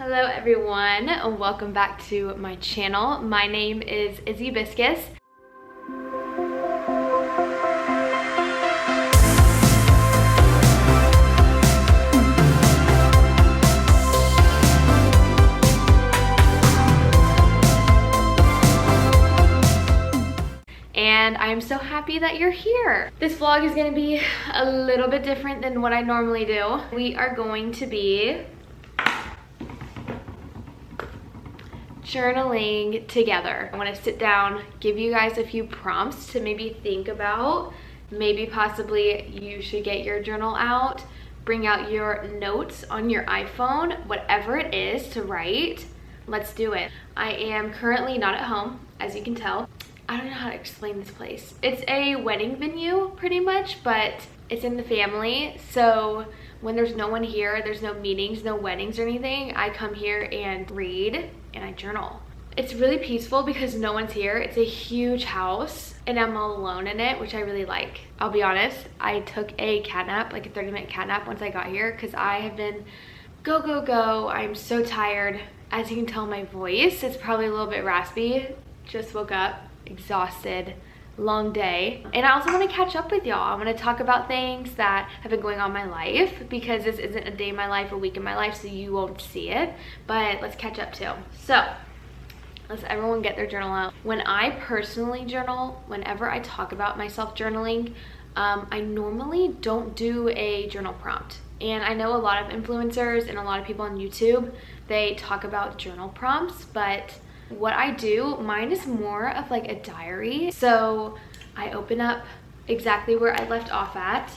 Hello everyone, and welcome back to my channel. My name is Izzy Biscus. And I'm so happy that you're here. This vlog is gonna be a little bit different than what I normally do. We are going to be journaling together. I want to sit down, give you guys a few prompts to maybe think about. Maybe possibly you should get your journal out, bring out your notes on your iPhone, whatever it is to write. Let's do it. I am currently not at home, as you can tell. I don't know how to explain this place. It's a wedding venue pretty much, but it's in the family. So when there's no one here, there's no meetings, no weddings or anything, I come here and read and I journal. It's really peaceful because no one's here. It's a huge house and I'm all alone in it, which I really like. I'll be honest, I took a cat nap, like a 30-minute cat nap once I got here because I have been go. I'm so tired. As you can tell, my voice is probably a little bit raspy. Just woke up, exhausted, long day. And I also want to catch up with y'all. I want to talk about things that have been going on in my life because this isn't a day in my life, a week in my life, so you won't see it, but let's catch up too. So let's everyone get their journal out. When I personally journal, whenever I talk about myself journaling, I normally don't do a journal prompt. And I know a lot of influencers and a lot of people on YouTube, they talk about journal prompts, but what I do, mine is more of like a diary. So I open up exactly where I left off at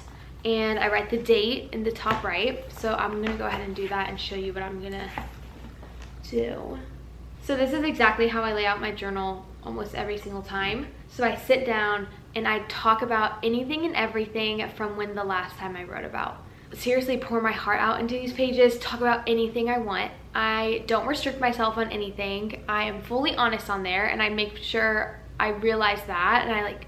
and I write the date in the top right. So I'm gonna go ahead and do that and show you what I'm gonna do. So this is exactly how I lay out my journal almost every single time. So I sit down and I talk about anything and everything from when the last time I wrote about. Seriously, pour my heart out into these pages, talk about anything I want. I don't restrict myself on anything. I am fully honest on there and I make sure I realize that and I like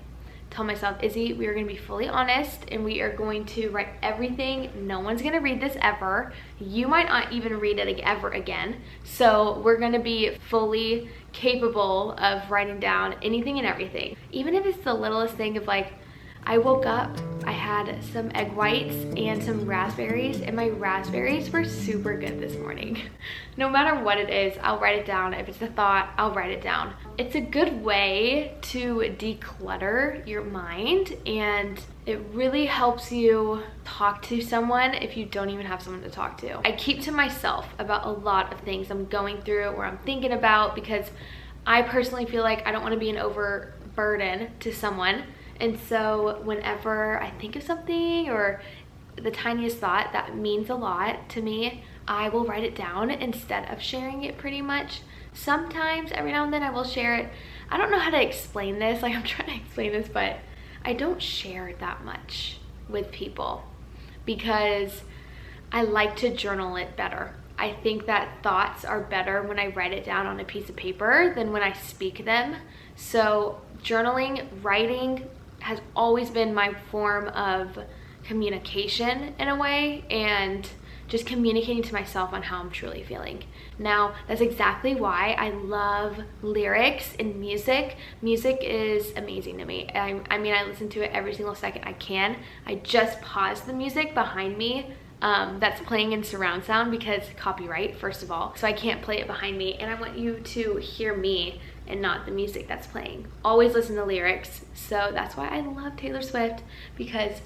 tell myself, Izzy, we are gonna be fully honest and we are going to write everything. No one's gonna read this ever. You might not even read it ever again. So we're gonna be fully capable of writing down anything and everything. Even if it's the littlest thing of like, I woke up, I had some egg whites and some raspberries, and my raspberries were super good this morning. No matter what it is, I'll write it down. If it's a thought, I'll write it down. It's a good way to declutter your mind, and it really helps you talk to someone if you don't even have someone to talk to. I keep to myself about a lot of things I'm going through or I'm thinking about because I personally feel like I don't want to be an overburden to someone. And so whenever I think of something or the tiniest thought that means a lot to me, I will write it down instead of sharing it pretty much. Sometimes, every now and then I will share it. I don't know how to explain this. Like I'm trying to explain this, but I don't share that much with people because I like to journal it better. I think that thoughts are better when I write it down on a piece of paper than when I speak them. So journaling, writing, has always been my form of communication in a way and just communicating to myself on how I'm truly feeling. Now, that's exactly why I love lyrics and music. Music is amazing to me. I mean, I listen to it every single second I can. I just pause the music behind me that's playing in surround sound because copyright, first of all. So I can't play it behind me and I want you to hear me and not the music that's playing. Always listen to lyrics. So that's why I love Taylor Swift because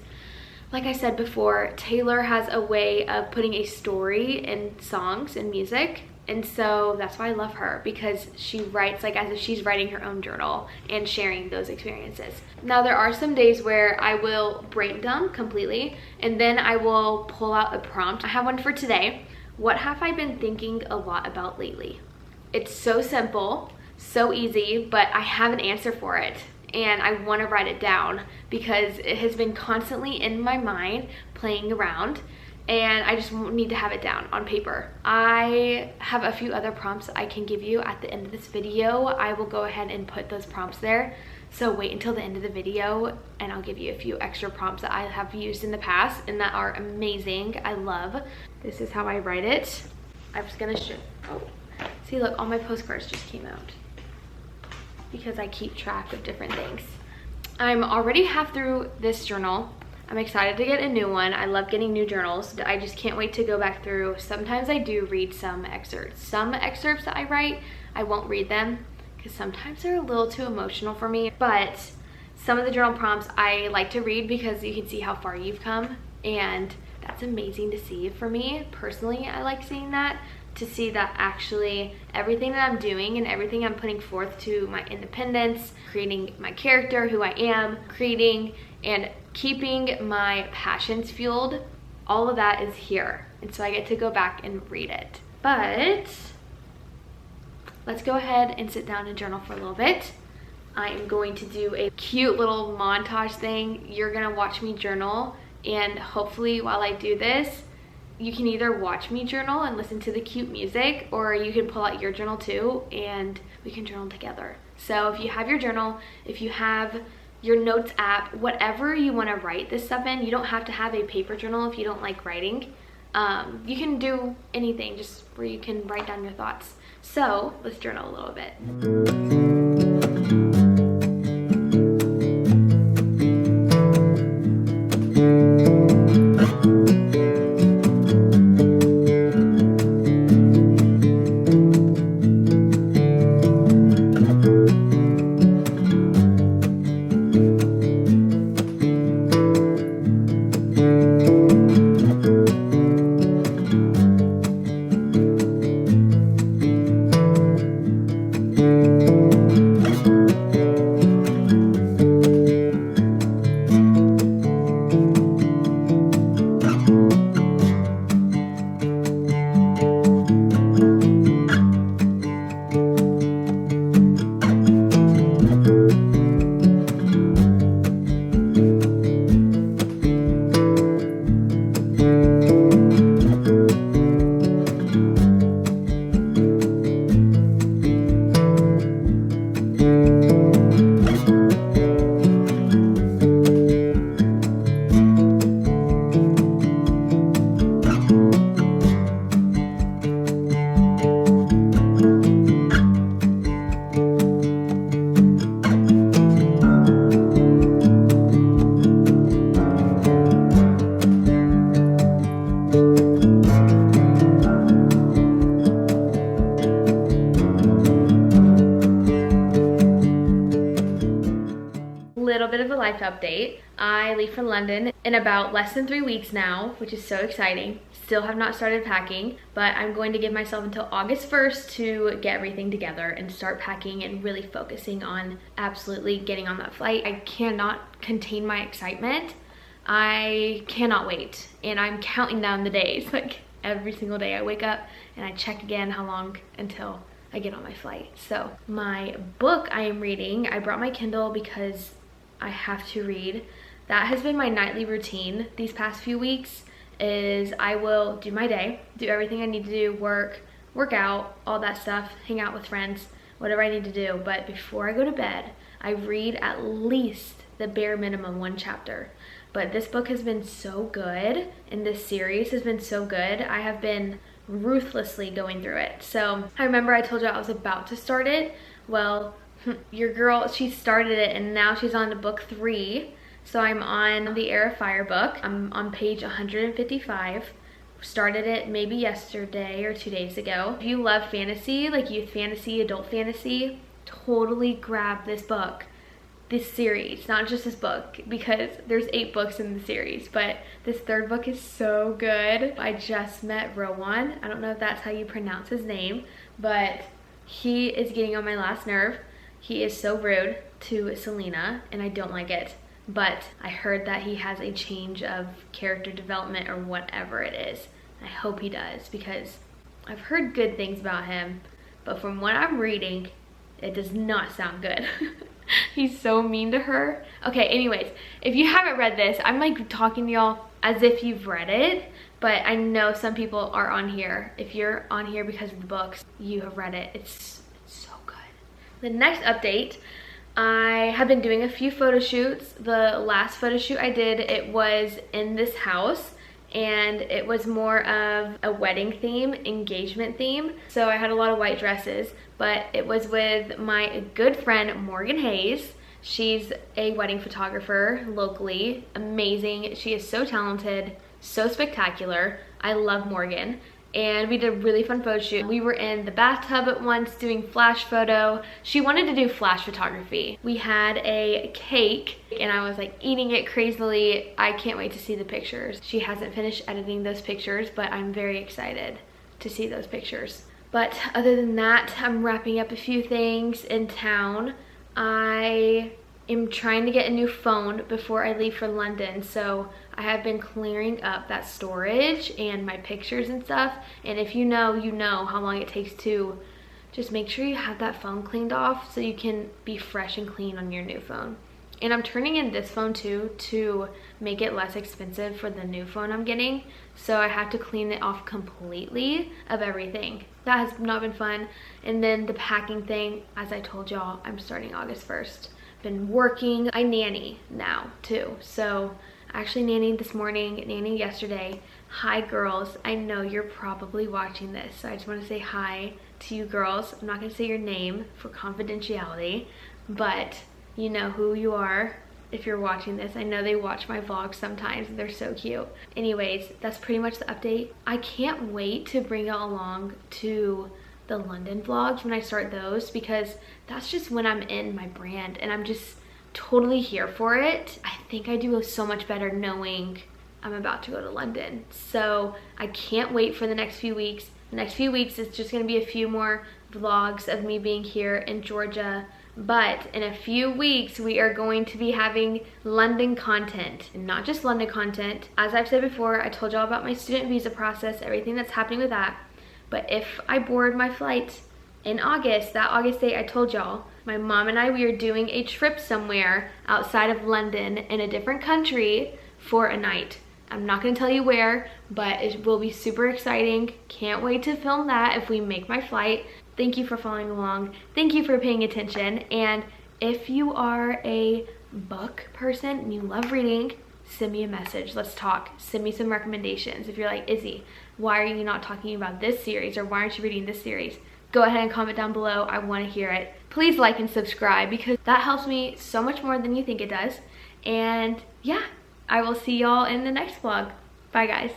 like I said before, Taylor has a way of putting a story in songs and music. And so that's why I love her because she writes like as if she's writing her own journal and sharing those experiences. Now there are some days where I will break down completely and then I will pull out a prompt. I have one for today. What have I been thinking a lot about lately? It's so simple, so easy, but I have an answer for it and I want to write it down because it has been constantly in my mind playing around and I just need to have it down on paper. I have a few other prompts I can give you at the end of this video. I will go ahead and put those prompts there. So wait until the end of the video and I'll give you a few extra prompts that I have used in the past and that are amazing. I love. This is how I write it. I was gonna oh, see, look, all my postcards just came out because I keep track of different things. I'm already half through this journal. I'm excited to get a new one. I love getting new journals. I just can't wait to go back through. Sometimes I do read some excerpts. Some excerpts that I write, I won't read them because sometimes they're a little too emotional for me. But some of the journal prompts I like to read because you can see how far you've come, and that's amazing to see for me. Personally, I like seeing that, to see that actually everything that I'm doing and everything I'm putting forth to my independence, creating my character, who I am, creating and keeping my passions fueled, all of that is here. And so I get to go back and read it. But let's go ahead and sit down and journal for a little bit. I am going to do a cute little montage thing. You're gonna watch me journal, and hopefully while I do this, you can either watch me journal and listen to the cute music, or you can pull out your journal too and we can journal together. So if you have your journal, if you have your notes app, whatever you want to write this stuff in, you don't have to have a paper journal if you don't like writing. You can do anything just where you can write down your thoughts. So let's journal a little bit. Little bit of a life update. I leave for London in about less than 3 weeks now, which is so exciting. Still have not started packing, but I'm going to give myself until August 1st to get everything together and start packing and really focusing on absolutely getting on that flight. I cannot contain my excitement. I cannot wait, and I'm counting down the days. Like every single day I wake up and I check again how long until I get on my flight. So my book I am reading, I brought my Kindle because I have to read. That has been my nightly routine these past few weeks. Is I will do my day, do everything I need to do, work out, all that stuff, hang out with friends, whatever I need to do. But before I go to bed, I read at least the bare minimum 1 chapter. But this book has been so good, and this series has been so good. I have been ruthlessly going through it. So I remember I told you I was about to start it. Well, your girl, she started it and now she's on to book 3. So I'm on the Heir of Fire book. I'm on page 155. Started it maybe yesterday or 2 days ago. If you love fantasy, like youth fantasy, adult fantasy, totally grab this book, this series, not just this book, because there's 8 books in the series, but this 3rd book is so good. I just met Rowan. I don't know if that's how you pronounce his name, but he is getting on my last nerve. He is so rude to Selena, and I don't like it. But I heard that he has a change of character development or whatever it is. I hope he does, because I've heard good things about him, but from what I'm reading, it does not sound good. He's so mean to her. Okay, anyways, if you haven't read this, I'm like talking to y'all as if you've read it, but I know some people are on here. If you're on here because of the books, you have read it. It's so good. The next update, I have been doing a few photo shoots. The last photo shoot I did, it was in this house, and it was more of a wedding theme, engagement theme. So I had a lot of white dresses, but it was with my good friend Morgan Hayes. She's a wedding photographer locally, amazing. She is so talented, so spectacular. I love Morgan. And we did a really fun photo shoot. We were in the bathtub at once doing flash photo. She wanted to do flash photography. We had a cake and I was like eating it crazily. I can't wait to see the pictures. She hasn't finished editing those pictures, but I'm very excited to see those pictures. But other than that, I'm wrapping up a few things in town. I am trying to get a new phone before I leave for London, so I have been clearing up that storage and my pictures and stuff. And if you know, you know how long it takes to just make sure you have that phone cleaned off so you can be fresh and clean on your new phone. And I'm turning in this phone too to make it less expensive for the new phone I'm getting. So I have to clean it off completely of everything. That has not been fun. And then the packing thing, as I told y'all, I'm starting August 1st. Been working. I nanny now too. So I actually nannied this morning, nannied yesterday. Hi girls, I know you're probably watching this, so I just want to say hi to you girls. I'm not going to say your name for confidentiality, but you know who you are if you're watching this. I know they watch my vlogs sometimes. They're so cute. Anyways, that's pretty much the update. I can't wait to bring y'all along to the London vlogs when I start those, because that's just when I'm in my brand and I'm just totally here for it. I think I do so much better knowing I'm about to go to London. So I can't wait for the next few weeks. The next few weeks it's just going to be a few more vlogs of me being here in Georgia. But in a few weeks, we are going to be having London content, and not just London content. As I've said before, I told y'all about my student visa process, everything that's happening with that. But if I board my flight in August, that August date I told y'all, my mom and I, we are doing a trip somewhere outside of London in a different country for a night. I'm not going to tell you where, but it will be super exciting. Can't wait to film that if we make my flight. Thank you for following along. Thank you for paying attention. And if you are a book person and you love reading, send me a message. Let's talk. Send me some recommendations. If you're like, Izzy, why are you not talking about this series, or why aren't you reading this series? Go ahead and comment down below. I want to hear it. Please like and subscribe, because that helps me so much more than you think it does. And yeah, I will see y'all in the next vlog. Bye guys.